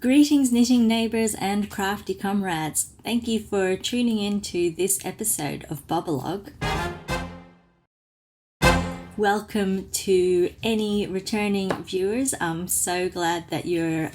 Greetings, knitting neighbours and crafty comrades. Thank you for tuning in to this episode of Bobolog. Welcome to any returning viewers. I'm so glad that you're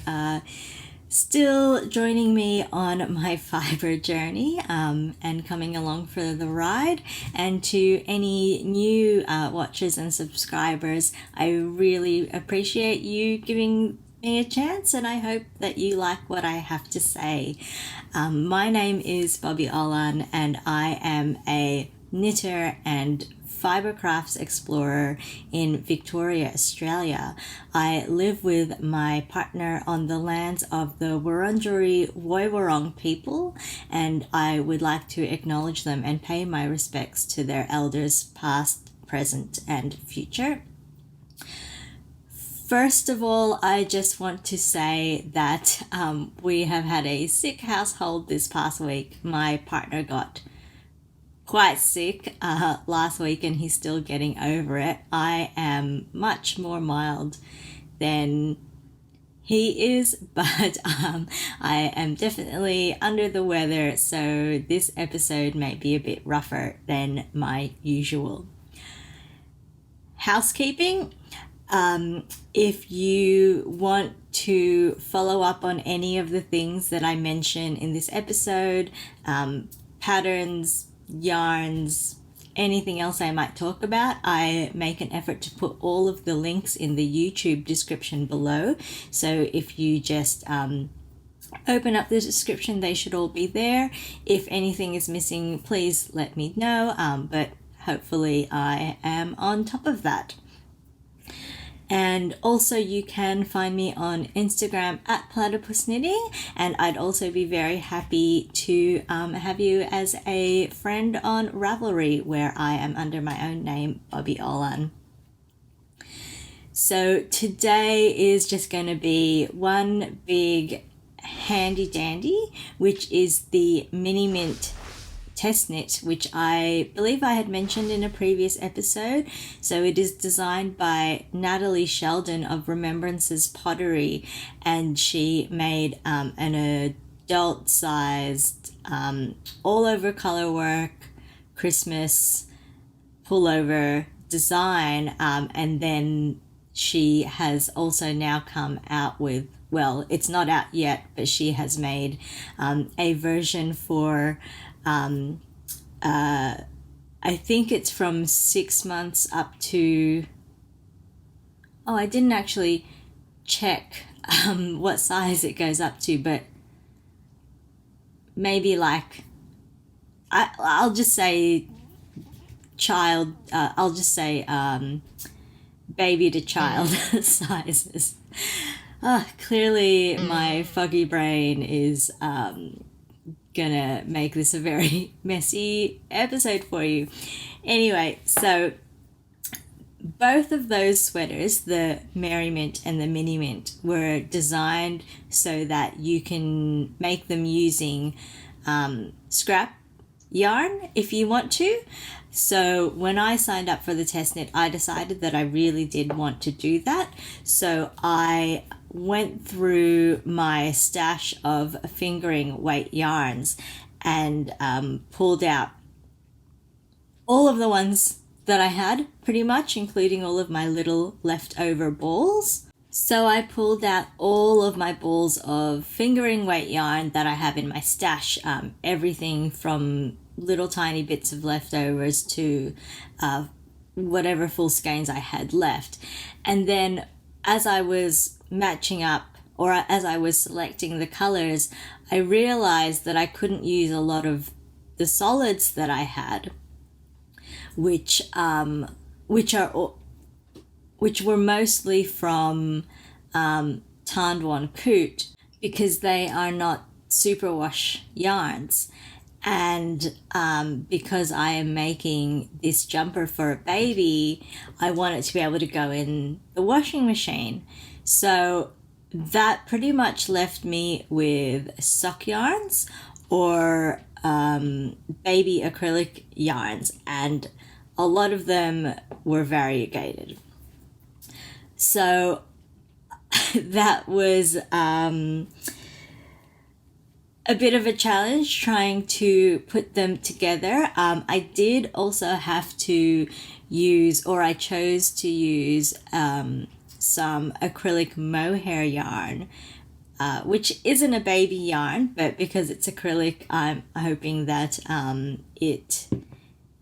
still joining me on my Fibre journey and coming along for the ride. And to any new watchers and subscribers, I really appreciate you giving me a chance, and I hope that you like what I have to say. My name is Bobolog, and I am a knitter and fibre crafts explorer in Victoria, Australia. I live with my partner on the lands of the Wurundjeri Woiwurrung people, and I would like to acknowledge them and pay my respects to their elders past, present and future. First of all, I just want to say that we have had a sick household this past week. My partner got quite sick last week and he's still getting over it. I am much more mild than he is, but I am definitely under the weather, so this episode may be a bit rougher than my usual. Housekeeping. If you want to follow up on any of the things that I mention in this episode, patterns, yarns, anything else I might talk about, I make an effort to put all of the links in the YouTube description below. So if you just open up the description, they should all be there. If anything is missing, please let me know, but hopefully I am on top of that. And also you can find me on Instagram at Platypus Knitting, and I'd also be very happy to have you as a friend on Ravelry, where I am under my own name, Bobolog. So today is just going to be one big handy dandy, which is the MiniMint test knit, which I believe I had mentioned in a previous episode. So it is designed by Natalie Sheldon of Remembrances Pottery, and she made an adult sized all over color work Christmas pullover design, and then she has also now come out with, well, it's not out yet, but she has made a version for I think it's from 6 months up to, I didn't actually check what size it goes up to, but maybe like, I'll just say child, I'll just say baby to child sizes. Clearly my foggy brain is gonna make this a very messy episode for you. Anyway, so both of those sweaters, the MiniMint and the MiniMint, were designed so that you can make them using scrap yarn if you want to. So when I signed up for the test knit, I decided that I really did want to do that. So I went through my stash of fingering weight yarns and pulled out all of the ones that I had, pretty much, including all of my little leftover balls. So I pulled out all of my balls of fingering weight yarn that I have in my stash, everything from little tiny bits of leftovers to whatever full skeins I had left. And then as I was matching up, or as I was selecting the colors, I realized that I couldn't use a lot of the solids that I had, which were mostly from Tandwan Coot, because they are not superwash yarns. And because I am making this jumper for a baby, I want it to be able to go in the washing machine. So that pretty much left me with sock yarns or baby acrylic yarns, and a lot of them were variegated. So that was a bit of a challenge trying to put them together. I did also have to use, or I chose to use, some acrylic mohair yarn, which isn't a baby yarn, but because it's acrylic, I'm hoping that it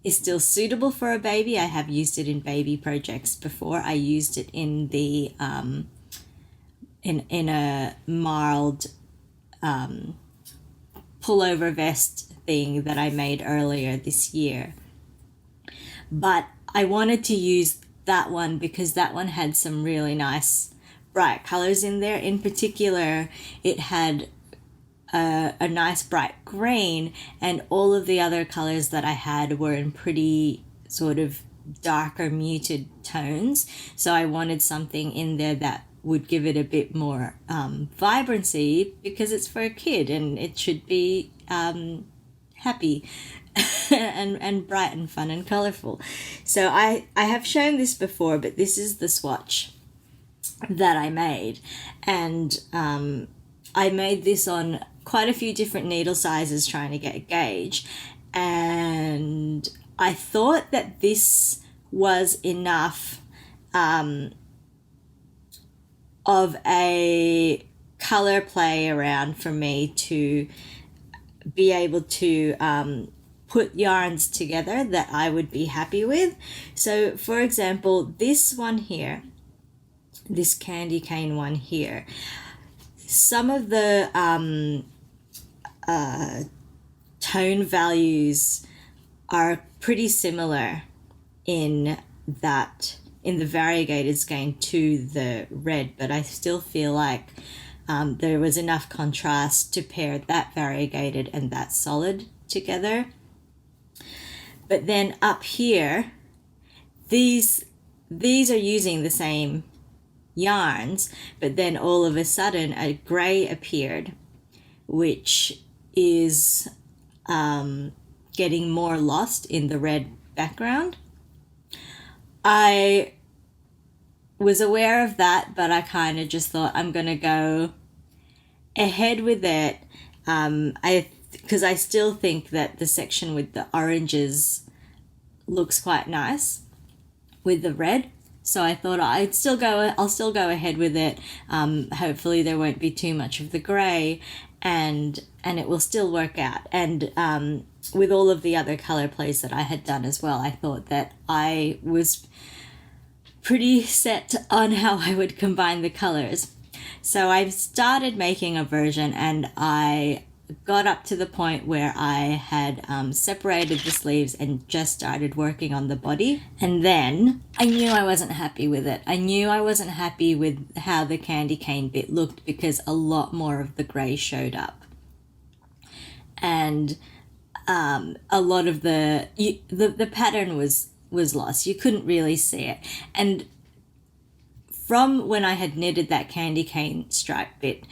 is still suitable for a baby. I have used it in baby projects before. I used it in the in a marled pullover vest thing that I made earlier this year. But I wanted to use that one because that one had some really nice bright colors in there. In particular, it had a nice bright green, and all of the other colors that I had were in pretty sort of darker muted tones. So I wanted something in there that would give it a bit more vibrancy, because it's for a kid and it should be happy and bright and fun and colorful. So I have shown this before, but this is the swatch that I made, and I made this on quite a few different needle sizes trying to get a gauge, and I thought that this was enough of a color play around for me to be able to put yarns together that I would be happy with. So for example, this one here, this candy cane one here, some of the tone values are pretty similar in the variegated skein to the red, but I still feel like there was enough contrast to pair that variegated and that solid together. But then up here, these are using the same yarns, but then all of a sudden a gray appeared, which is getting more lost in the red background. I was aware of that, but I kind of just thought I'm gonna go ahead with it, because I still think that the section with the oranges looks quite nice with the red. So I thought I'll still go ahead with it. Hopefully there won't be too much of the gray, and it will still work out. And with all of the other color plays that I had done as well, I thought that I was pretty set on how I would combine the colors. So I started making a version, and I got up to the point where I had separated the sleeves and just started working on the body. And then I knew I wasn't happy with it. I knew I wasn't happy with how the candy cane bit looked, because a lot more of the gray showed up. And a lot of the pattern was lost. You couldn't really see it. And from when I had knitted that candy cane stripe bit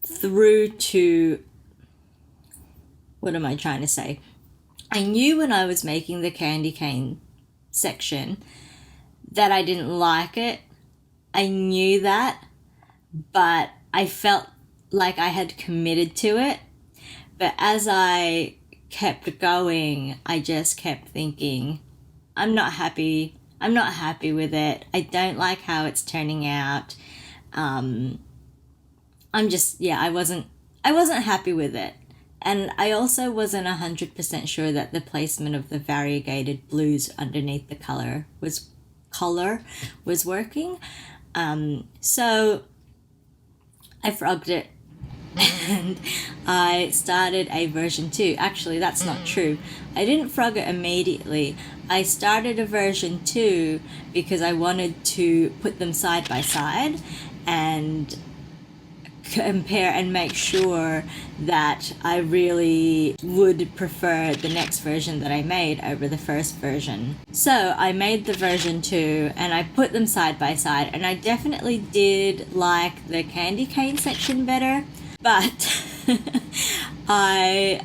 through to, what am I trying to say? I knew when I was making the candy cane section that I didn't like it. I knew that, but I felt like I had committed to it. But as I kept going, I just kept thinking, I'm not happy with it. I don't like how it's turning out. I wasn't happy with it. And I also wasn't 100% sure that the placement of the variegated blues underneath the collar was working. So I frogged it and I started a version 2. Actually, that's not true. I didn't frog it immediately. I started a version 2 because I wanted to put them side by side and compare and make sure that I really would prefer the next version that I made over the first version. So I made the version 2 and I put them side by side, and I definitely did like the candy cane section better, but I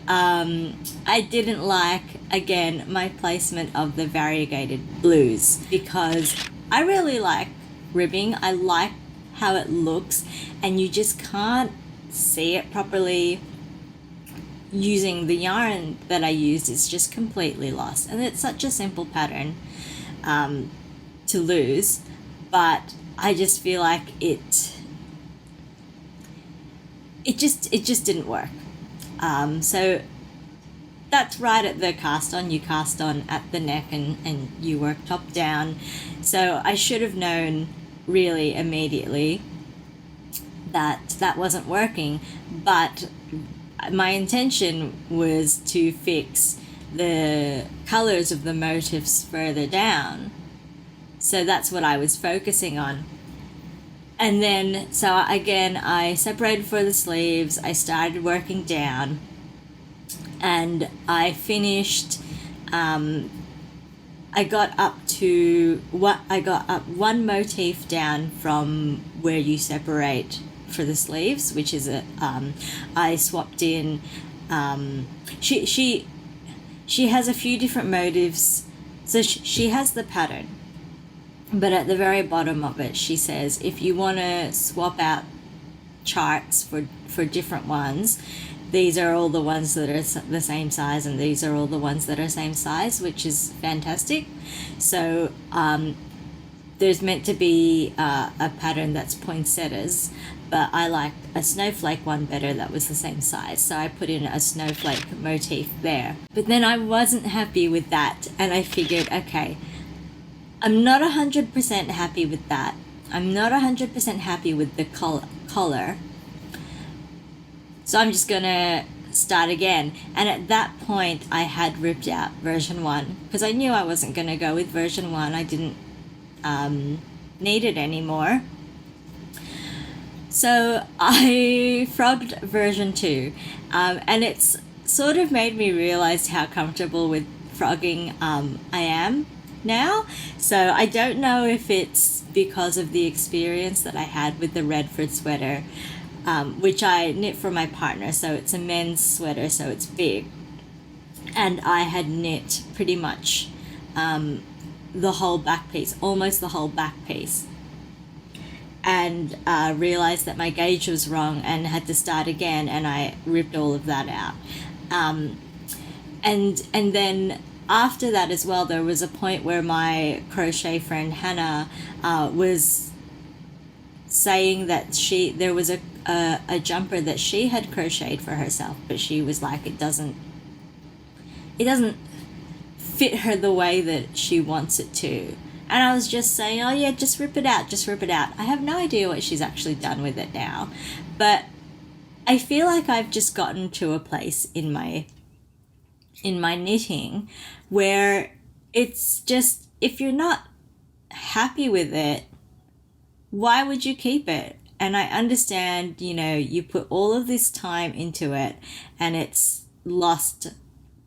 didn't like, again, my placement of the variegated blues, because I really like ribbing. I like how it looks, and you just can't see it properly using the yarn that I used is just completely lost. And it's such a simple pattern to lose, but I just feel like it just didn't work. So that's right at the cast on. You cast on at the neck and you work top down. So I should have known really immediately that wasn't working, but my intention was to fix the colors of the motifs further down. So that's what I was focusing on. And then, so again, I separated for the sleeves, I started working down, and I finished, I got up one motif down from where you separate for the sleeves, which is I swapped in, she has a few different motifs, so she has the pattern. But at the very bottom of it, she says, if you want to swap out charts for different ones, these are all the ones that are the same size, and these are all the ones that are same size, which is fantastic. So there's meant to be a pattern that's poinsettias, but I liked a snowflake one better that was the same size. So I put in a snowflake motif there. But then I wasn't happy with that, and I figured, okay, I'm not 100% happy with that. I'm not 100% happy with the color. So I'm just going to start again. And at that point, I had ripped out version 1 because I knew I wasn't going to go with version 1. I didn't need it anymore. So I frogged version 2. And it's sort of made me realize how comfortable with frogging I am now. So I don't know if it's because of the experience that I had with the Redford sweater, which I knit for my partner. So it's a men's sweater, so it's big, and I had knit pretty much the whole back piece, almost the whole back piece, and realized that my gauge was wrong and had to start again, and I ripped all of that out. And then after that as well, there was a point where my crochet friend Hannah was saying that there was a jumper that she had crocheted for herself, but she was like, it doesn't fit her the way that she wants it to. And I was just saying, oh yeah, just rip it out. I have no idea what she's actually done with it now, but I feel like I've just gotten to a place in my knitting where it's just, if you're not happy with it, why would you keep it? And I understand, you put all of this time into it and it's lost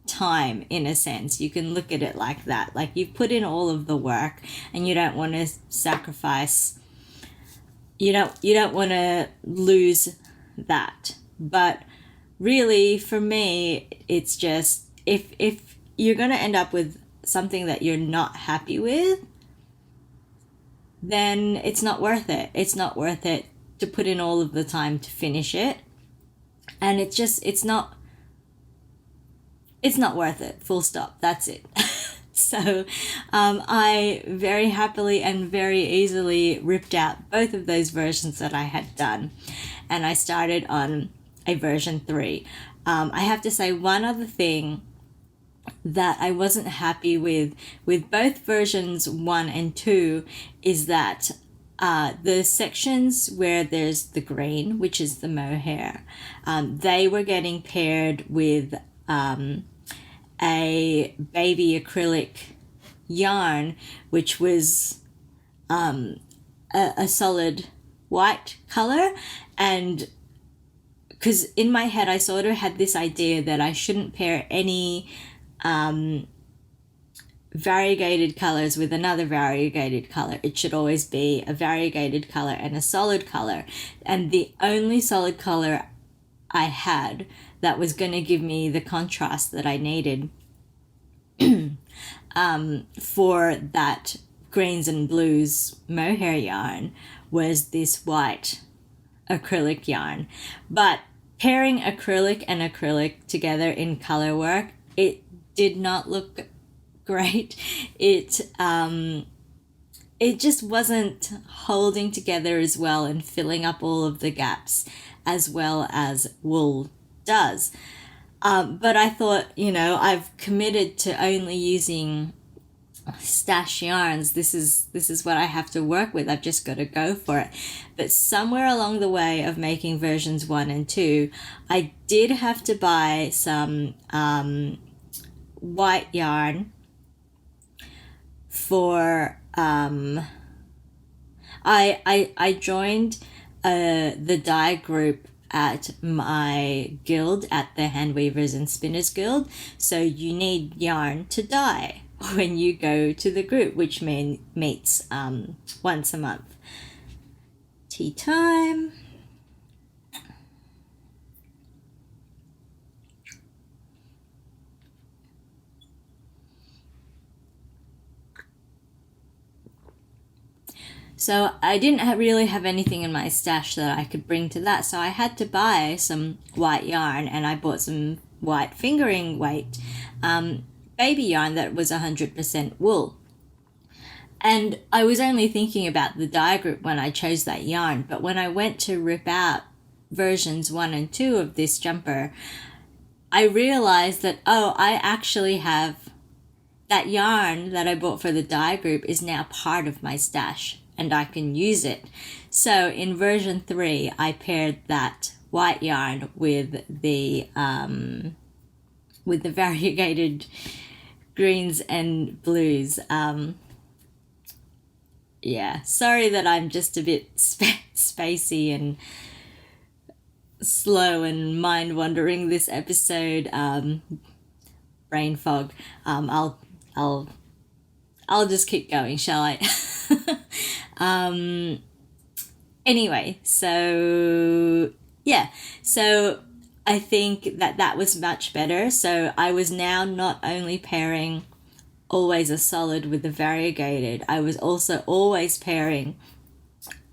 time in a sense. You can look at it like that. Like, you've put in all of the work and you don't want to sacrifice, you don't want to lose that. But really, for me, it's just, if you're going to end up with something that you're not happy with, then it's not worth it. It's not worth it to put in all of the time to finish it. And it's not worth it. Full stop. That's it. So I very happily and very easily ripped out both of those versions that I had done. And I started on a version 3. I have to say, one other thing that I wasn't happy with both versions 1 and 2 is that the sections where there's the green, which is the mohair, they were getting paired with a baby acrylic yarn, which was a solid white color. And because in my head I sort of had this idea that I shouldn't pair any variegated colors with another variegated color. It should always be a variegated color and a solid color. And the only solid color I had that was going to give me the contrast that I needed for that greens and blues mohair yarn was this white acrylic yarn. But pairing acrylic and acrylic together in color work, it did not look great. It just wasn't holding together as well and filling up all of the gaps as well as wool does. But I thought, I've committed to only using stash yarns. This is what I have to work with. I've just got to go for it. But somewhere along the way of making versions 1 and 2, I did have to buy some white yarn for I joined the dye group at my guild, at the Handweavers and Spinners Guild. So you need yarn to dye when you go to the group, which meets once a month. Tea time. So I didn't really have anything in my stash that I could bring to that, so I had to buy some white yarn, and I bought some white fingering weight baby yarn that was 100% wool. And I was only thinking about the dye group when I chose that yarn, but when I went to rip out versions 1 and 2 of this jumper, I realized that, I actually have that yarn that I bought for the dye group is now part of my stash, and I can use it. So in version 3, I paired that white yarn with the variegated greens and blues. Yeah, sorry that I'm just a bit spacey and slow and mind wandering this episode. Brain fog. I'll just keep going, shall I? Anyway, so I think that was much better. So I was now not only pairing always a solid with the variegated, I was also always pairing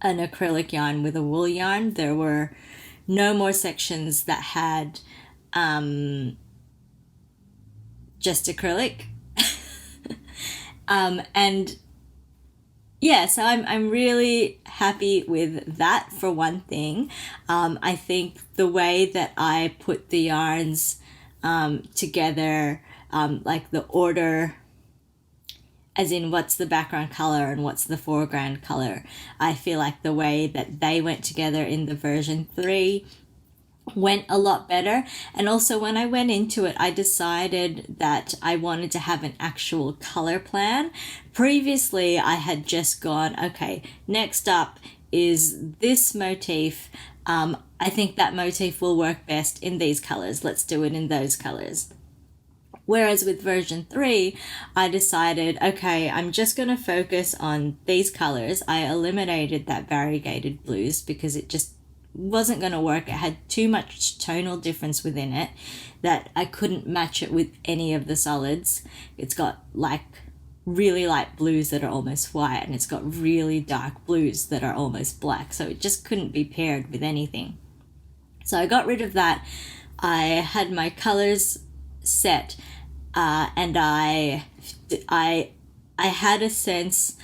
an acrylic yarn with a wool yarn. There were no more sections that had just acrylic. And yeah, so I'm really happy with that for one thing. I think the way that I put the yarns together, like the order, as in what's the background color and what's the foreground color, I feel like the way that they went together in the version 3 went a lot better. And also when I went into it, I decided that I wanted to have an actual color plan. Previously, I had just gone, okay, next up is this motif. I think that motif will work best in these colors. Let's do it in those colors. Whereas with version 3, I decided, okay, I'm just going to focus on these colors. I eliminated that variegated blues because it just wasn't going to work. It had too much tonal difference within it that I couldn't match it with any of the solids. It's got like really light blues that are almost white, and it's got really dark blues that are almost black. So it just couldn't be paired with anything. So I got rid of that. I had my colors set, and I had a sense,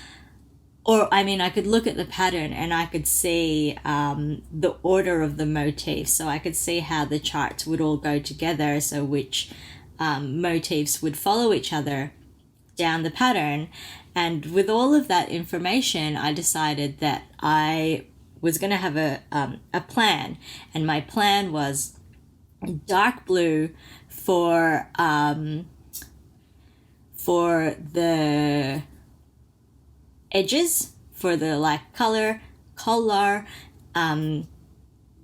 or I mean, I could look at the pattern and I could see the order of the motifs. So I could see how the charts would all go together, so which motifs would follow each other down the pattern. And with all of that information, I decided that I was going to have a plan. And my plan was dark blue for the edges, for the like collar,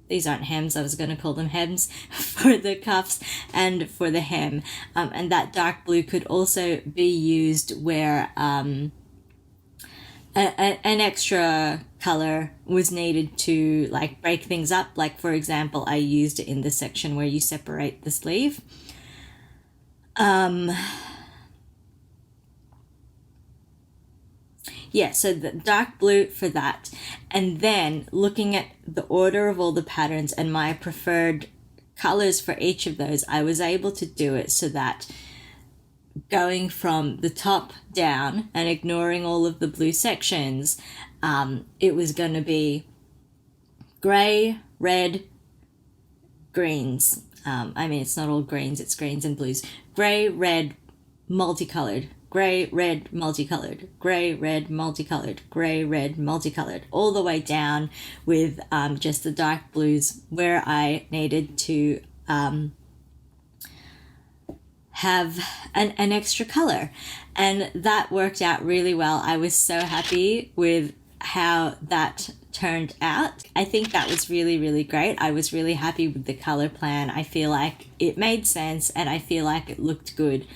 these aren't hems, I was going to call them hems, for the cuffs and for the hem. And that dark blue could also be used where an extra color was needed to like break things up. Like for example, I used it in the section where you separate the sleeve. Yeah, so the dark blue for that. And then looking at the order of all the patterns and my preferred colors for each of those, I was able to do it so that going from the top down and ignoring all of the blue sections, it was going to be gray, red, greens. I mean, it's not all greens, it's greens and blues. Gray, red, multicolored. Gray, red, multicolored. Gray, red, multicolored. Gray, red, multicolored. All the way down with just the dark blues where I needed to have an extra color. And that worked out really well. I was so happy with how that turned out. I think that was really, really great. I was really happy with the color plan. I feel like it made sense and I feel like it looked good.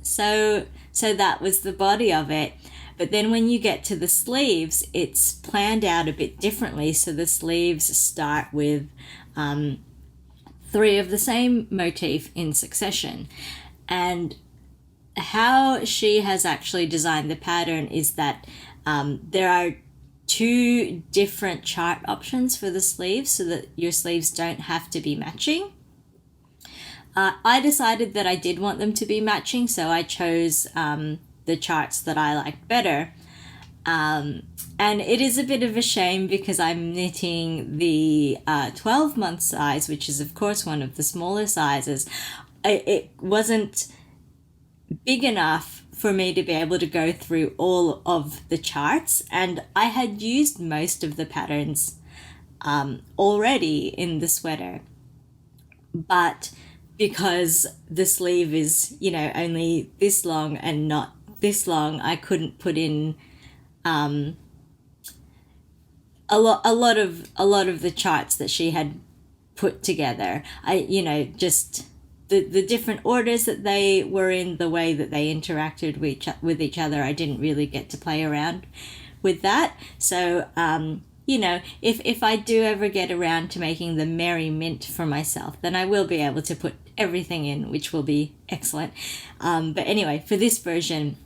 So that was the body of it. But then when you get to the sleeves, it's planned out a bit differently. So the sleeves start with 3 of the same motif in succession. And how she has actually designed the pattern is that there are 2 different chart options for the sleeves so that your sleeves don't have to be matching. I decided that I did want them to be matching, so I chose the charts that I liked better. And it is a bit of a shame because I'm knitting the 12-month size, which is of course one of the smaller sizes. It wasn't big enough for me to be able to go through all of the charts, and I had used most of the patterns already in the sweater, but because the sleeve is, you know, only this long and not this long, I couldn't put in a lot of the charts that she had put together. Just the different orders that they were in, the way that they interacted with each other, I didn't really get to play around with that. So if I do ever get around to making the MiniMint for myself, then I will be able to put everything in, which will be excellent. But anyway, for this version,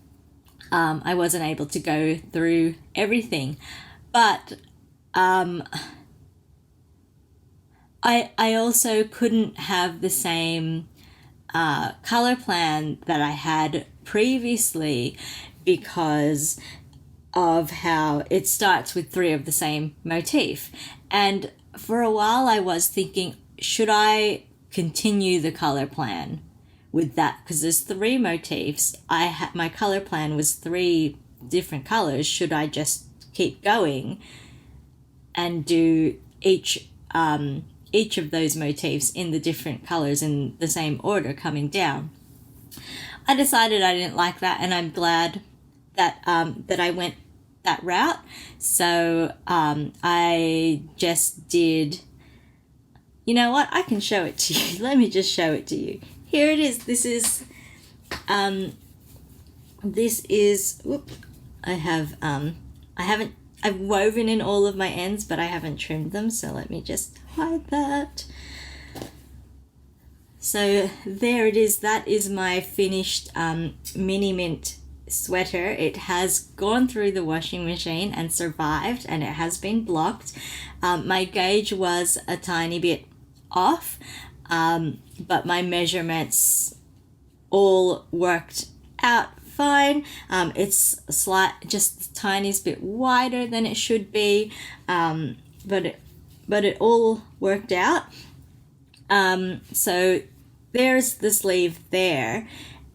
I wasn't able to go through everything, but I also couldn't have the same color plan that I had previously because of how it starts with 3 of the same motif. And for a while I was thinking, should I continue the color plan with that? Because there's 3 motifs. My color plan was 3 different colors. Should I just keep going and do each of those motifs in the different colors in the same order coming down? I decided I didn't like that, and I'm glad that I went that route. So I just did, you know what, I can show it to you. Let me just show it to you. Here it is. This is whoop, I've woven in all of my ends, but I haven't trimmed them, so let me just hide that. So there it is. That is my finished MiniMint sweater. It has gone through the washing machine and survived, and it has been blocked. My gauge was a tiny bit off, but my measurements all worked out fine. It's just the tiniest bit wider than it should be, but it all worked out. So there's the sleeve there,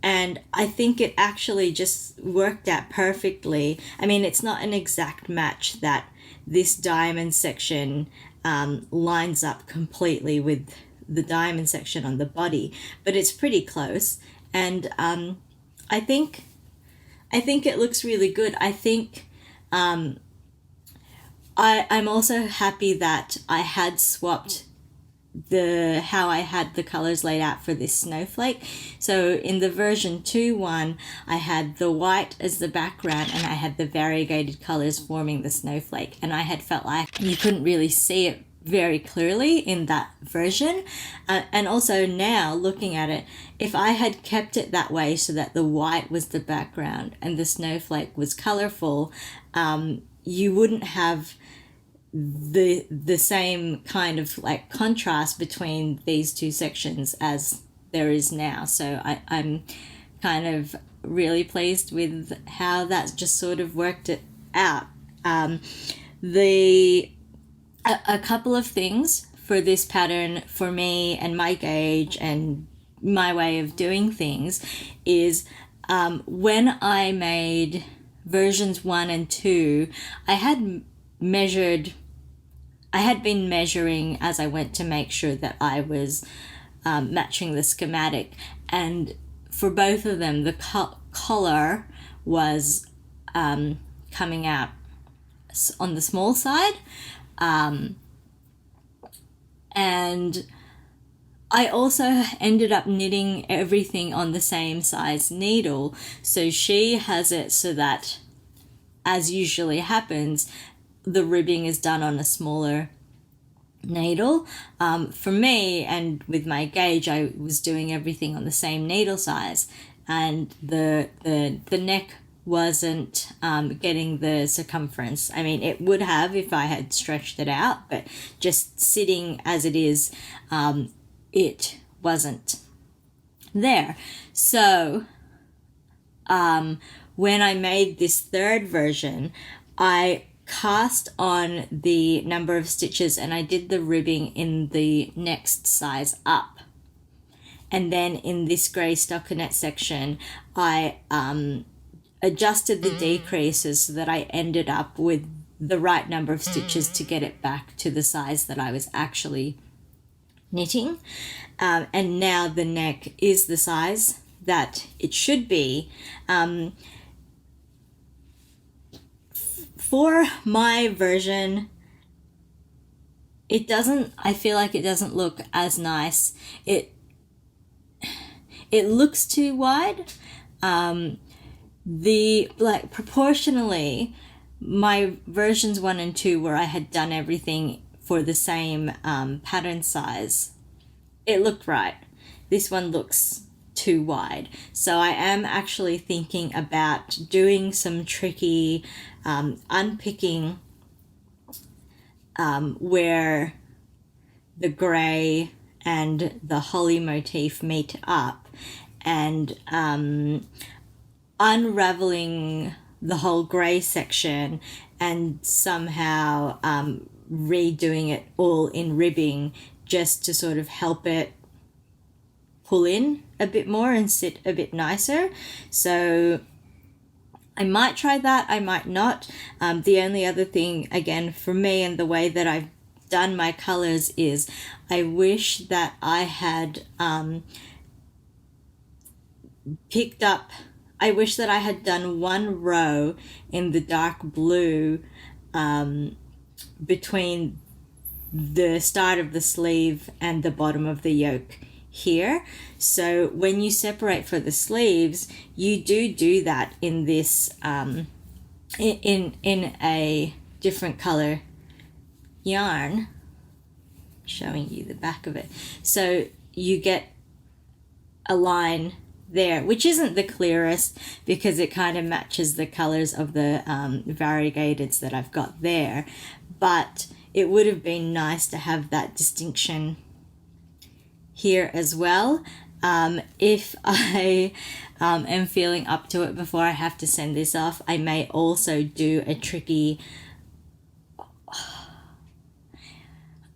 and I think it actually just worked out perfectly. I mean, it's not an exact match that this diamond section lines up completely with the diamond section on the body, but it's pretty close, and I think it looks really good. I think I'm also happy that I had swapped how I had the colors laid out for this snowflake. So in the version 2 one, I had the white as the background and I had the variegated colors forming the snowflake, and I had felt like you couldn't really see it very clearly in that version. And also now looking at it, if I had kept it that way so that the white was the background and the snowflake was colorful, you wouldn't have the same kind of like contrast between these two sections as there is now. So I'm kind of really pleased with how that's just sort of worked it out. A couple of things for this pattern for me and my gauge and my way of doing things is when I made versions 1 and 2, I had been measuring as I went to make sure that I was matching the schematic, and for both of them the collar was coming out on the small side, and I also ended up knitting everything on the same size needle. So she has it so that, as usually happens, the ribbing is done on a smaller needle. For me, and with my gauge, I was doing everything on the same needle size, and the neck wasn't getting the circumference. I mean, it would have if I had stretched it out, but just sitting as it is, it wasn't there. So when I made this third version, I cast on the number of stitches and I did the ribbing in the next size up. And then in this grey stockinette section, I adjusted the decreases so that I ended up with the right number of stitches to get it back to the size that I was actually knitting. And now the neck is the size that it should be. For my version, I feel like it doesn't look as nice. It looks too wide. Proportionally, my versions 1 and 2, where I had done everything for the same pattern size, it looked right. This one looks too wide. So I am actually thinking about doing some tricky unpicking where the grey and the holly motif meet up, and unraveling the whole grey section and somehow redoing it all in ribbing just to sort of help it pull in a bit more and sit a bit nicer. So I might try that, I might not. The only other thing, again, for me and the way that I've done my colours is I wish that I had I wish that I had done one row in the dark blue between the start of the sleeve and the bottom of the yoke here. So when you separate for the sleeves, you do that in this in a different color yarn. Showing you the back of it, so you get a line there, which isn't the clearest because it kind of matches the colors of the variegateds that I've got there, but it would have been nice to have that distinction here as well. If I am feeling up to it before I have to send this off, I may also do a tricky...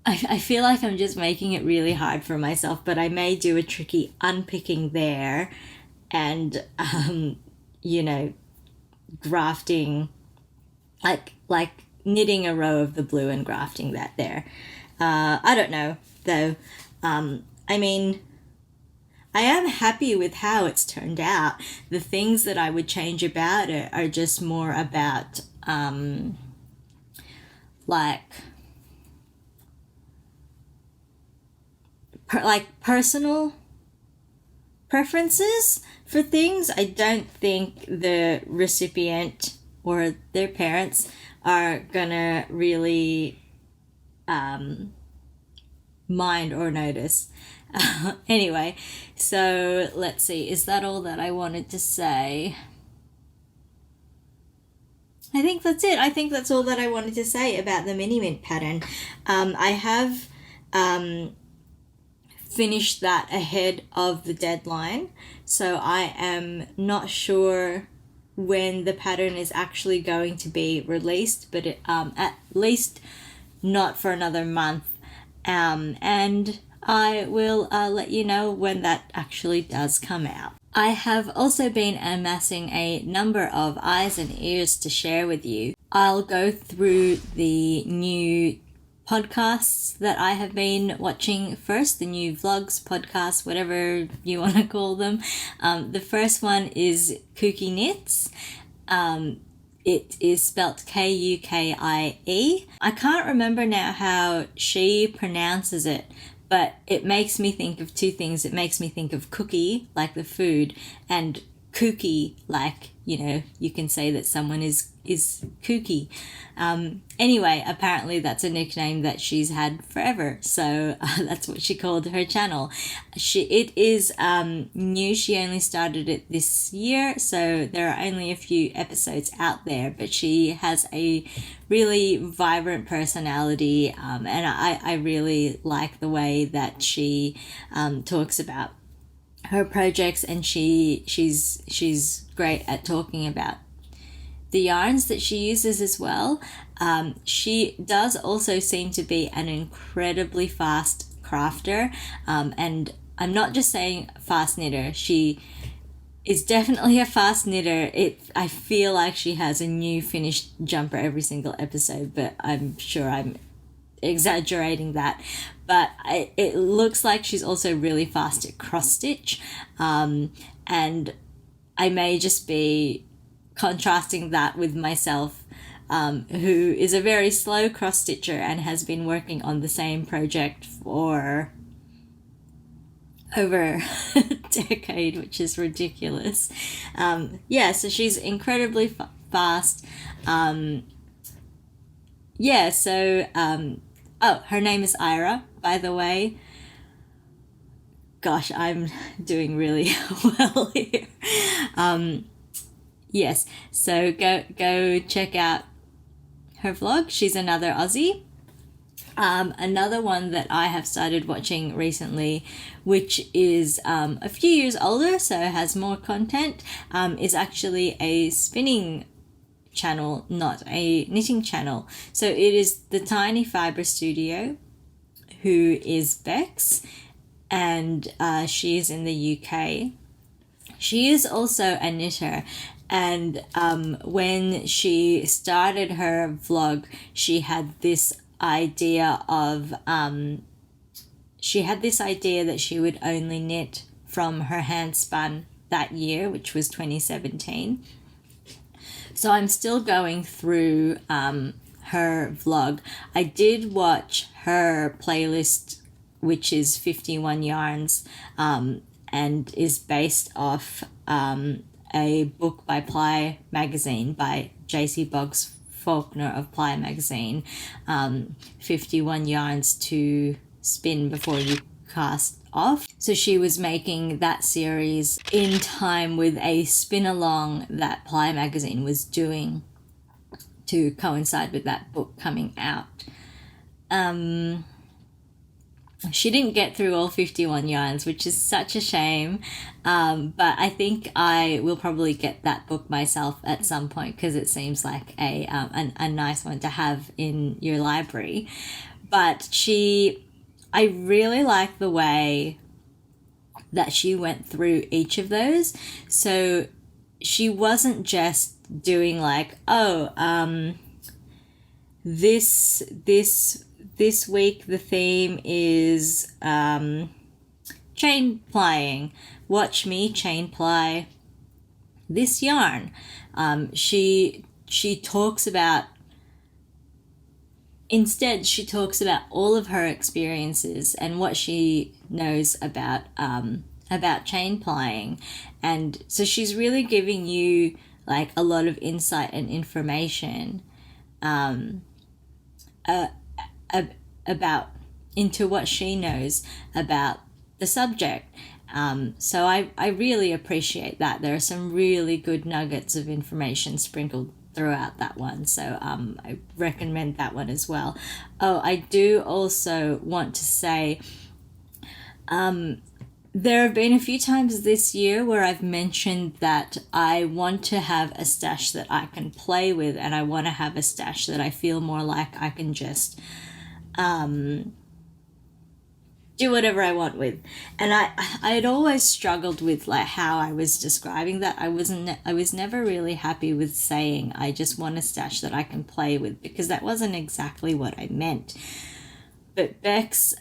I feel like I'm just making it really hard for myself, but I may do a tricky unpicking there and, you know, grafting, like knitting a row of the blue and grafting that there. I don't know, though. I mean, I am happy with how it's turned out. The things that I would change about it are just more about, personal preferences for things. I don't think the recipient or their parents are gonna really mind or notice. Anyway, so let's see, is that all that I wanted to say? I think that's it. I think that's all that I wanted to say about the MiniMint pattern. I have finished that ahead of the deadline, so I am not sure when the pattern is actually going to be released, but at least not for another month. And I will let you know when that actually does come out. I have also been amassing a number of eyes and ears to share with you. I'll go through the new podcasts that I have been watching first, the new vlogs, podcasts, whatever you want to call them. The first one is KukieKnits. It is spelt Kukie. I can't remember now how she pronounces it, but it makes me think of two things. It makes me think of cookie, like the food, and kooky, like, you know, you can say that someone is kooky. Anyway, apparently that's a nickname that she's had forever, so that's what she called her channel. It is new. She only started it this year, so there are only a few episodes out there, but she has a really vibrant personality, and I really like the way that she talks about her projects, and she's great at talking about the yarns that she uses as well. She does also seem to be an incredibly fast crafter, and I'm not just saying fast knitter. She is definitely a fast knitter. I feel like she has a new finished jumper every single episode, but I'm sure I'm exaggerating that. But it looks like she's also really fast at cross stitch, and I may just be contrasting that with myself, who is a very slow cross stitcher and has been working on the same project for over a decade, which is ridiculous. So she's incredibly fast. Her name is Ira, by the way. Gosh, I'm doing really well here. Yes, so go check out her vlog. She's another Aussie. Another one that I have started watching recently, which is a few years older, so has more content, is actually a spinning channel, not a knitting channel. So it is the Tiny Fibre Studio, who is Bex, and she is in the UK. She is also a knitter, and when she started her vlog, she had this idea that she would only knit from her hand spun that year, which was 2017. So I'm still going through her vlog. I did watch her playlist, which is 51 yarns, and is based off a book by Ply Magazine, by JC Boggs Faulkner of Ply Magazine, 51 yarns to spin before you cast off. So she was making that series in time with a spin along that Ply Magazine was doing to coincide with that book coming out. She didn't get through all 51 yarns, which is such a shame, but I think I will probably get that book myself at some point, because it seems like a nice one to have in your library. But I really like the way that she went through each of those. So she wasn't just doing like, this week the theme is chain plying. Watch me chain ply this yarn. She talks about all of her experiences and what she knows about chain plying, and so she's really giving you like a lot of insight and information about into what she knows about the subject. So I really appreciate that. There are some really good nuggets of information sprinkled throughout that one. So I recommend that one as well. Oh, I do also want to say there have been a few times this year where I've mentioned that I want to have a stash that I can play with, and I want to have a stash that I feel more like I can just do whatever I want with. And I'd always struggled with like how I was describing that. I was never really happy with saying I just want a stash that I can play with, because that wasn't exactly what I meant. But Bex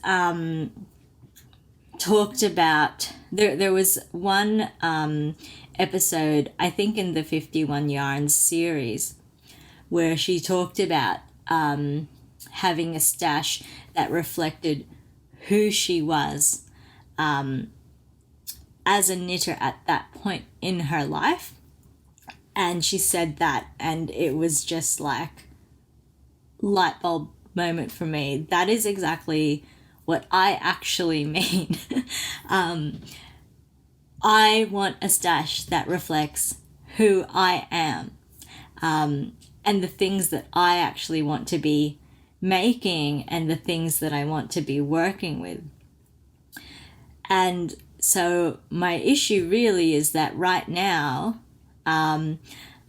talked about, there was one episode, I think in the 51 Yarns series, where she talked about having a stash that reflected who she was as a knitter at that point in her life. And she said that, and it was just like light bulb moment for me. That is exactly what I actually mean. I want a stash that reflects who I am, and the things that I actually want to be making, and the things that I want to be working with. And so my issue really is that right now,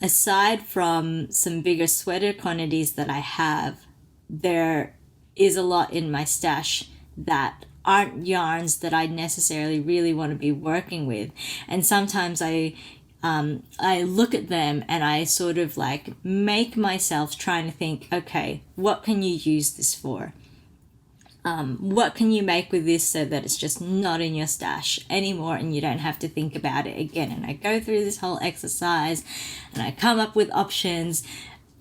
aside from some bigger sweater quantities that I have, there is a lot in my stash that aren't yarns that I necessarily really want to be working with. And sometimes I look at them and I sort of like make myself trying to think, okay, what can you use this for? What can you make with this so that it's just not in your stash anymore and you don't have to think about it again? And I go through this whole exercise and I come up with options,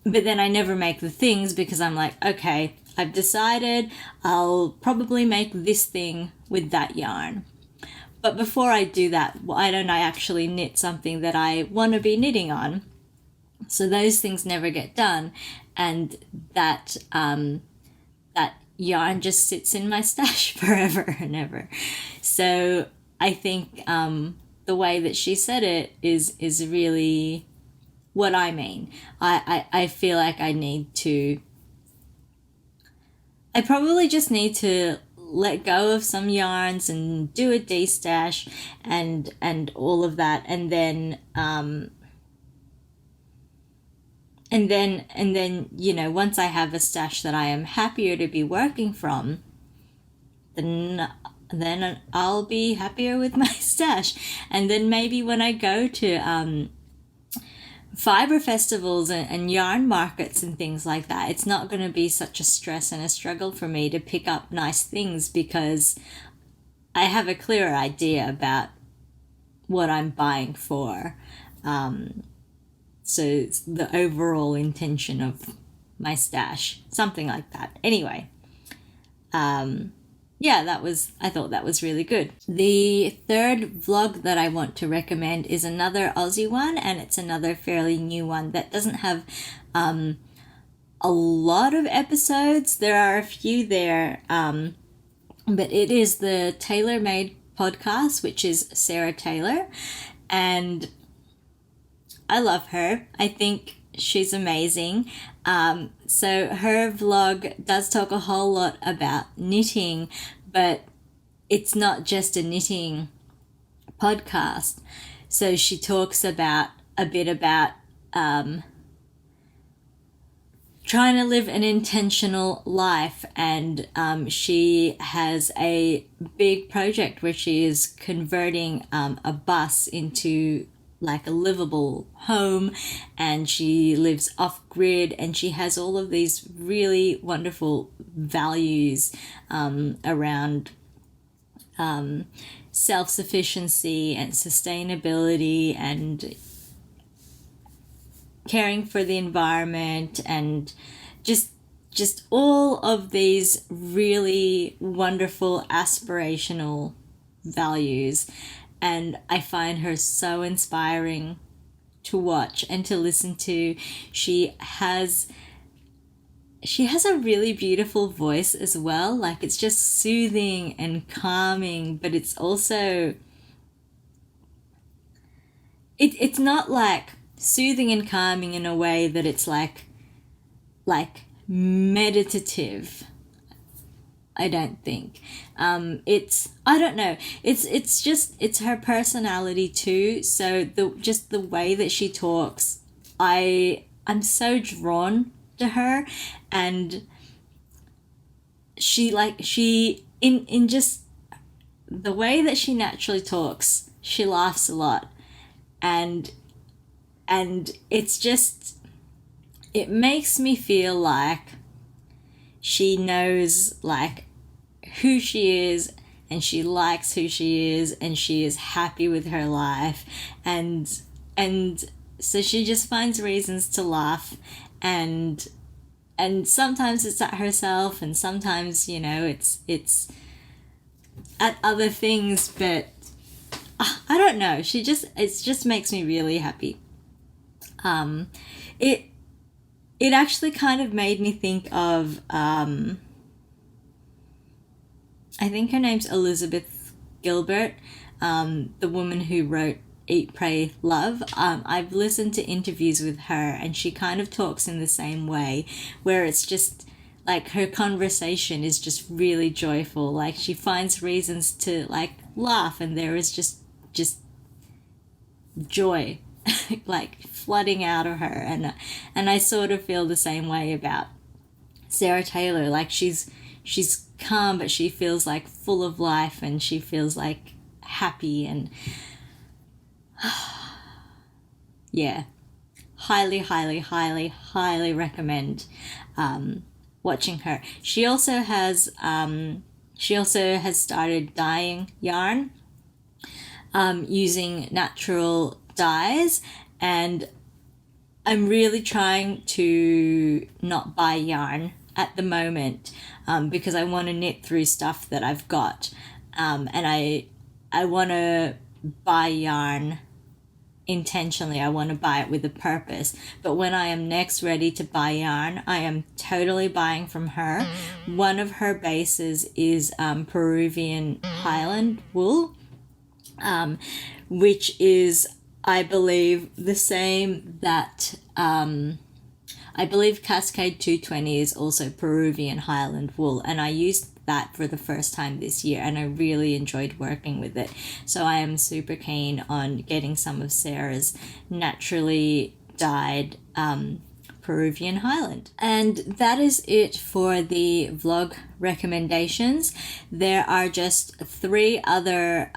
but then I never make the things, because I'm like, okay, I've decided I'll probably make this thing with that yarn. But before I do that, why don't I actually knit something that I want to be knitting on? So those things never get done, and that that yarn just sits in my stash forever and ever. So I think the way that she said it is really what I mean. I feel like I probably just need to let go of some yarns and do a destash and all of that, and then you know, once I have a stash that I am happier to be working from, then I'll be happier with my stash. And then maybe when I go to Fibre festivals and yarn markets and things like that, it's not going to be such a stress and a struggle for me to pick up nice things, because I have a clearer idea about what I'm buying for. So it's the overall intention of my stash, something like that. Anyway, yeah, I thought that was really good. The third vlog that I want to recommend is another Aussie one, and it's another fairly new one that doesn't have a lot of episodes. There are a few there, but it is the Tailor Made podcast, which is Sarah Taylor, and I love her. I think she's amazing. So her vlog does talk a whole lot about knitting, but it's not just a knitting podcast. So she talks a bit about trying to live an intentional life, and she has a big project where she is converting a bus into like a livable home, and she lives off grid, and she has all of these really wonderful values around self-sufficiency and sustainability and caring for the environment, and just all of these really wonderful aspirational values. And I find her so inspiring to watch and to listen to. She has a really beautiful voice as well. Like, it's just soothing and calming, but it's also it's not like soothing and calming in a way that it's like meditative. I don't think. I don't know. It's her personality too. So the way that she talks, I'm so drawn to her, and she in just the way that she naturally talks, she laughs a lot, and it's just, it makes me feel like she knows like who she is, and she likes who she is, and she is happy with her life, and so she just finds reasons to laugh, and sometimes it's at herself, and sometimes, you know, it's at other things, but I don't know, it just makes me really happy. It actually kind of made me think of I think her name's Elizabeth Gilbert, the woman who wrote Eat, Pray, Love. I've listened to interviews with her, and she kind of talks in the same way, where it's just like her conversation is just really joyful. Like she finds reasons to like laugh, and there is just joy like flooding out of her, and I sort of feel the same way about Sarah Taylor. Like she's calm, but she feels like full of life, and she feels like happy, and yeah, highly recommend watching her. She also has started dyeing yarn using natural dyes, and I'm really trying to not buy yarn at the moment, because I want to knit through stuff that I've got, and I want to buy yarn intentionally. I want to buy it with a purpose, but when I am next ready to buy yarn, I am totally buying from her. One of her bases is Peruvian Highland wool, which is, I believe, the same that I believe Cascade 220 is also Peruvian Highland wool, and I used that for the first time this year, and I really enjoyed working with it. So I am super keen on getting some of Sarah's naturally dyed Peruvian Highland. And that is it for the vlog recommendations. There are just 3 other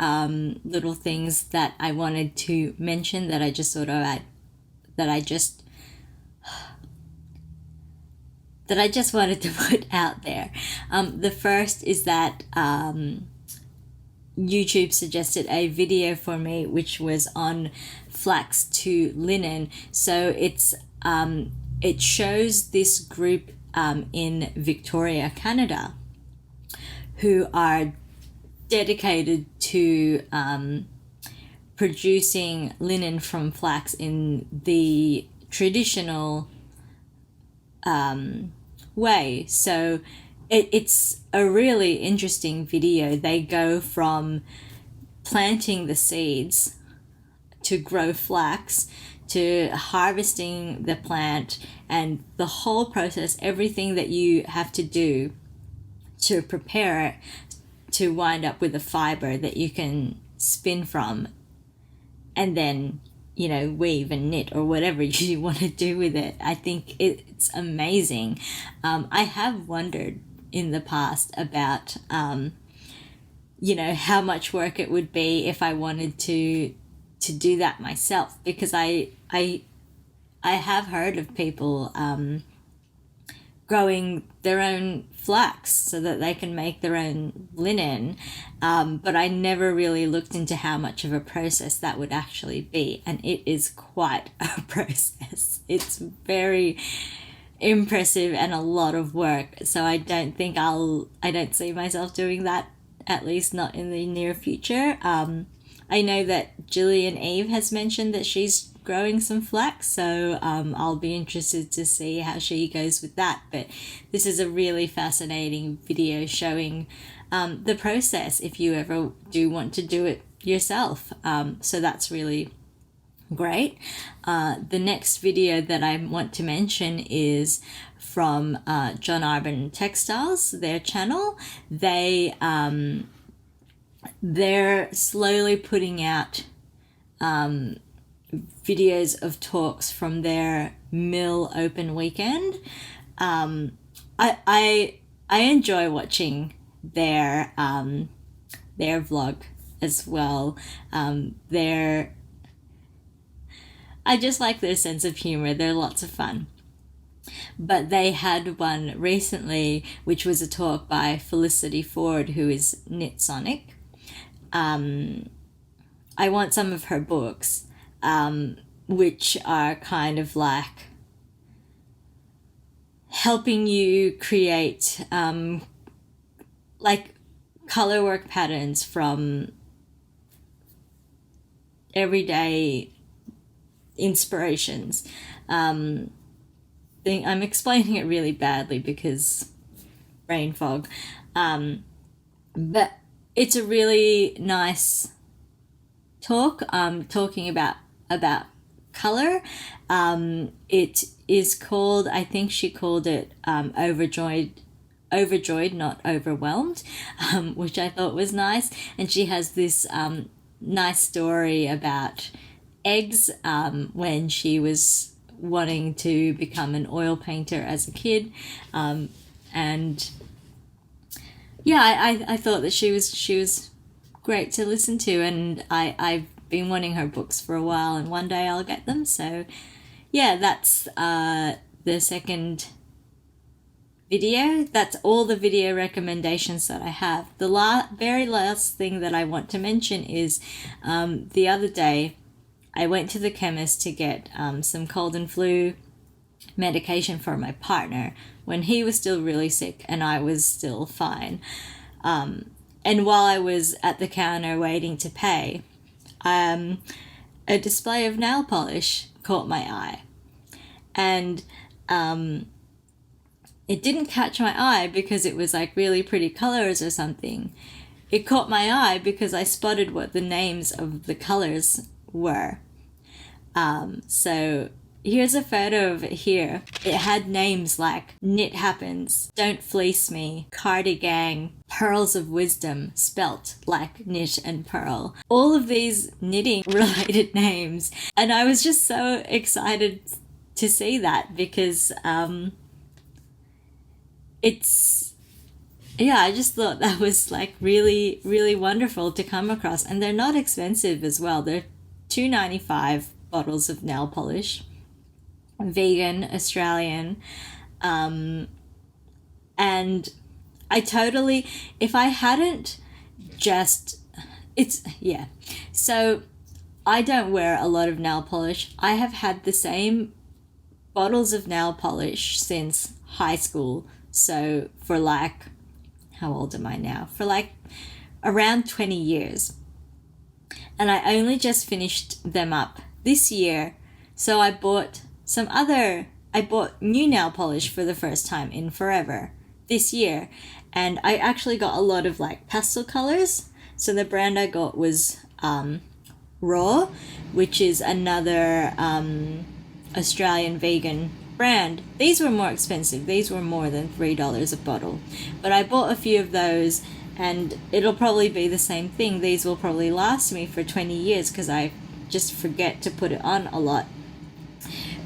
little things that I wanted to mention that I just wanted to put out there. The first is that YouTube suggested a video for me, which was on flax to linen. So it shows this group in Victoria, Canada, who are dedicated to producing linen from flax in the traditional way. So it's a really interesting video. They go from planting the seeds to grow flax, to harvesting the plant, and the whole process, everything that you have to do to prepare it to wind up with a fiber that you can spin from, and then, you know, weave and knit or whatever you want to do with it. I think it's amazing. I have wondered in the past about, you know, how much work it would be if I wanted to do that myself, because I have heard of people growing their own flax so that they can make their own linen, but I never really looked into how much of a process that would actually be, and it is quite a process. It's very impressive and a lot of work, so I don't see myself doing that, at least not in the near future. I know that Gillian Eve has mentioned that she's growing some flax, so I'll be interested to see how she goes with that. But this is a really fascinating video showing the process if you ever do want to do it yourself. So that's really great. The next video that I want to mention is from John Arbon Textiles, their channel. They're slowly putting out videos of talks from their mill open weekend. I enjoy watching their vlog as well. I just like their sense of humor. They're lots of fun. But they had one recently, which was a talk by Felicity Ford, who is Knit Sonic. I want some of her books, which are kind of like helping you create like color work patterns from everyday inspirations. I'm explaining it really badly because brain fog, but it's a really nice talk, talking about color. It is called, I think she called it overjoyed, not overwhelmed, which I thought was nice. And she has this nice story about eggs, when she was wanting to become an oil painter as a kid, and yeah, I thought that she was great to listen to, and I've been wanting her books for a while, and one day I'll get them. So yeah, that's the second video. That's all the video recommendations that I have. The very last thing that I want to mention is the other day I went to the chemist to get some cold and flu medication for my partner when he was still really sick and I was still fine. And while I was at the counter waiting to pay, a display of nail polish caught my eye. And it didn't catch my eye because it was like really pretty colors or something. It caught my eye because I spotted what the names of the colors were. So here's a photo of it here. It had names like Knit Happens, Don't Fleece Me, Cardigan, Pearls of Wisdom, spelt like knit and pearl. All of these knitting related names. And I was just so excited to see that because I just thought that was like really, really wonderful to come across. And they're not expensive as well. They're $2.95 bottles of nail polish, vegan, Australian, and I totally, if I hadn't just, so I don't wear a lot of nail polish. I have had the same bottles of nail polish since high school, so for like, how old am I now? For like around 20 years. And I only just finished them up this year. So I bought new nail polish for the first time in forever this year. And I actually got a lot of like pastel colors. So the brand I got was Raw, which is another Australian vegan brand. These were more expensive. These were more than $3 a bottle. But I bought a few of those, and it'll probably be the same thing. These will probably last me for 20 years because I just forget to put it on a lot.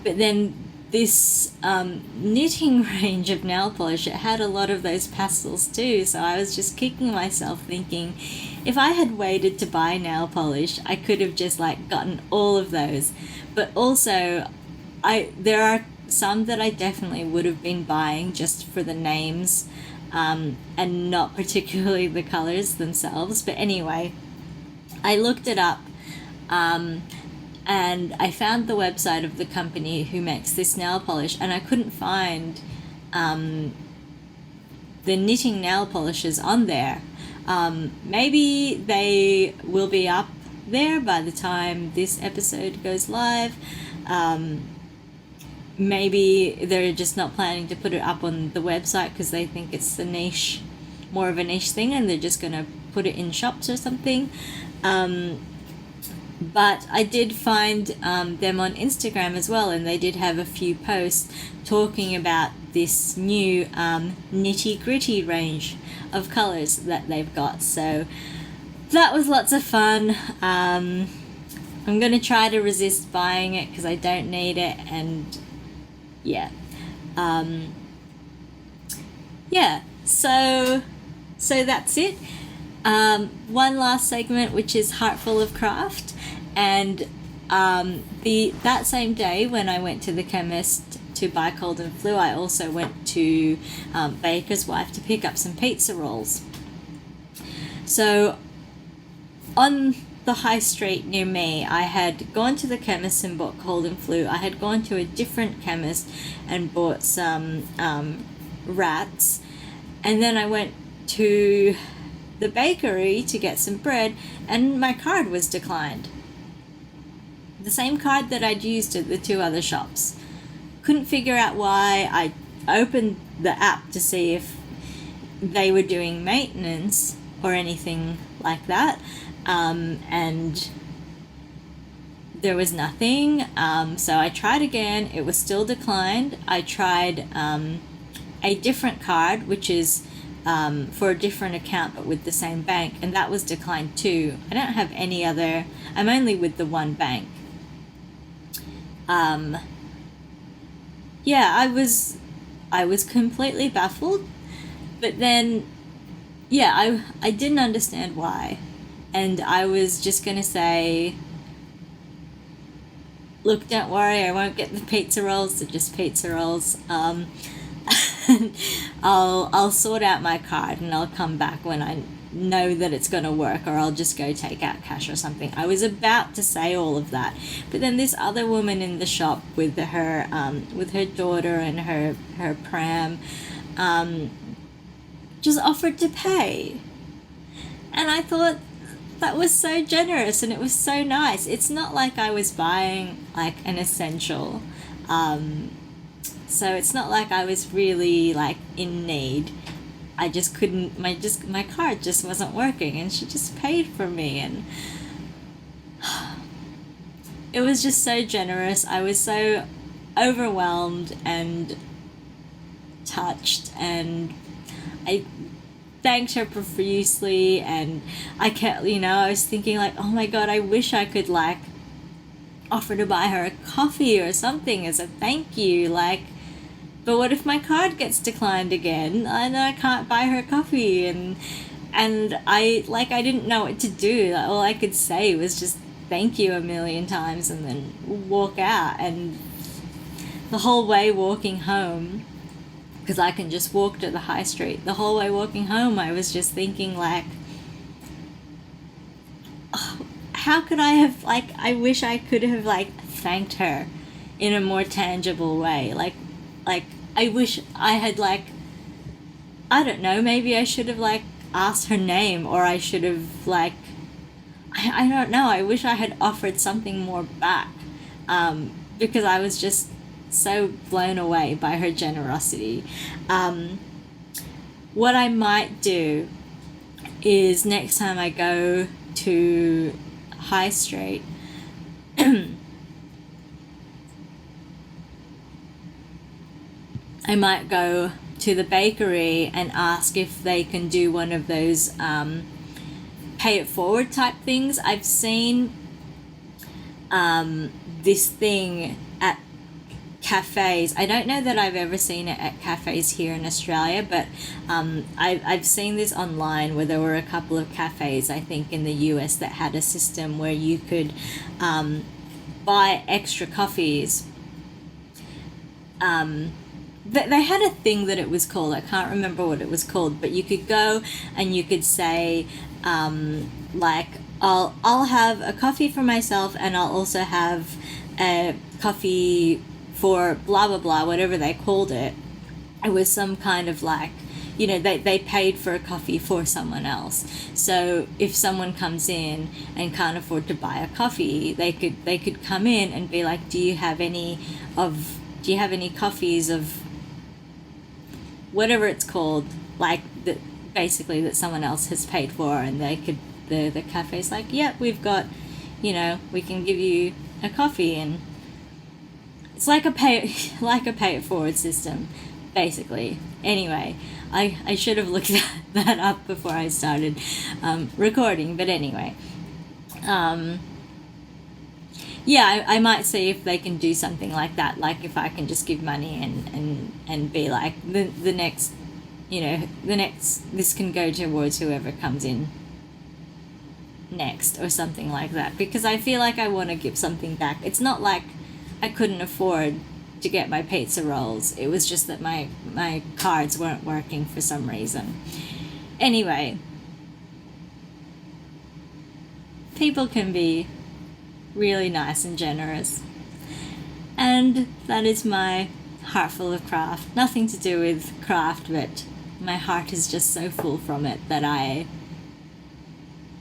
But then this knitting range of nail polish, it had a lot of those pastels too. So I was just kicking myself thinking, if I had waited to buy nail polish, I could have just like gotten all of those. But also, there are some that I definitely would have been buying just for the names, and not particularly the colors themselves. But anyway, I looked it up, and I found the website of the company who makes this nail polish, and I couldn't find the knitting nail polishes on there. Maybe they will be up there by the time this episode goes live. Maybe they're just not planning to put it up on the website because they think it's more of a niche thing, and they're just going to put it in shops or something. But I did find them on Instagram as well, and they did have a few posts talking about this new nitty gritty range of colors that they've got. So that was lots of fun. I'm going to try to resist buying it because I don't need it, and yeah. So that's it. One last segment, which is Heartful of Craft, and that same day when I went to the chemist to buy cold and flu, I also went to Baker's Wife to pick up some pizza rolls. So on the high street near me, I had gone to the chemist and bought cold and flu. I had gone to a different chemist and bought some rats, and then I went to the bakery to get some bread, and my card was declined. The same card that I'd used at the two other shops. Couldn't figure out why. I opened the app to see if they were doing maintenance or anything like that, and there was nothing. So I tried again. It was still declined. I tried a different card, which is for a different account but with the same bank, and that was declined too. I don't have any other. I'm only with the one bank. I was completely baffled, but then I didn't understand why, and I was just gonna say, look, don't worry, I won't get the pizza rolls. They're just pizza rolls. I'll sort out my card and I'll come back when I know that it's going to work, or I'll just go take out cash or something. I was about to say all of that, but then this other woman in the shop with her daughter and her pram just offered to pay, and I thought that was so generous and it was so nice. It's not like I was buying like an essential, so it's not like I was really like in need. I just couldn't, my card just wasn't working, and she just paid for me, and it was just so generous. I was so overwhelmed and touched, and I thanked her profusely, and I kept, I was thinking like, oh my god, I wish I could like offer to buy her a coffee or something as a thank you, like, but what if my card gets declined again and I can't buy her coffee? And I didn't know what to do. All I could say was just thank you a million times and then walk out. And the whole way walking home, because I can just walk to the high street, the whole way walking home I was just thinking like, oh, how could I have, like, I wish I could have like thanked her in a more tangible way. Like I wish I had like, I don't know, maybe I should have like asked her name, or I should have like, I don't know, I wish I had offered something more back, because I was just so blown away by her generosity. What I might do is next time I go to High Street, I might go to the bakery and ask if they can do one of those pay it forward type things. I've seen this thing at cafes. I don't know that I've ever seen it at cafes here in Australia, but I've seen this online where there were a couple of cafes, I think in the US, that had a system where you could buy extra coffees. They had a thing that it was called, I can't remember what it was called, but you could go and you could say, like, I'll have a coffee for myself, and I'll also have a coffee for blah blah blah, whatever they called it. It was some kind of like, they paid for a coffee for someone else. So if someone comes in and can't afford to buy a coffee, they could come in and be like, do you have any coffees of whatever it's called, like that, basically that someone else has paid for, and they could, the cafe's like, yeah, we've got we can give you a coffee, and it's like a pay it forward system, basically. Anyway, I should have looked that up before I started recording, but anyway. Yeah, I might see if they can do something like that, like if I can just give money and be like, the next, this can go towards whoever comes in next or something like that, because I feel like I want to give something back. It's not like I couldn't afford to get my pizza rolls. It was just that my cards weren't working for some reason. Anyway, people can be really nice and generous. And that is my heart full of craft. Nothing to do with craft, but my heart is just so full from it that I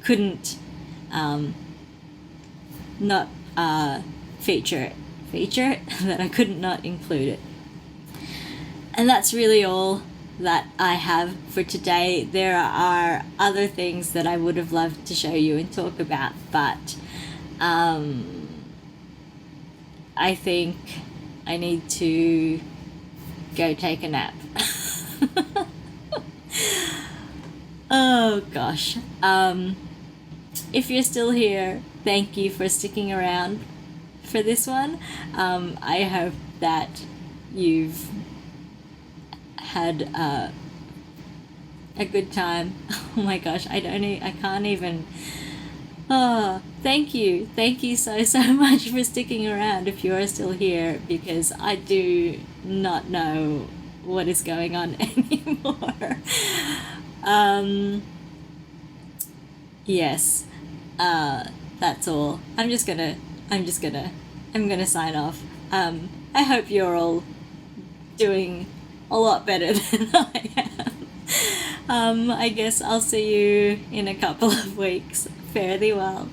couldn't not feature it, that I couldn't not include it. And that's really all that I have for today. There are other things that I would have loved to show you and talk about, but I think I need to go take a nap. Oh gosh. If you're still here, thank you for sticking around for this one. I hope that you've had a good time. Oh my gosh, I can't even. Oh, thank you so much for sticking around if you are still here, because I do not know what is going on anymore. Yes, that's all. I'm gonna sign off. I hope you're all doing a lot better than I am. I guess I'll see you in a couple of weeks. Fare thee well.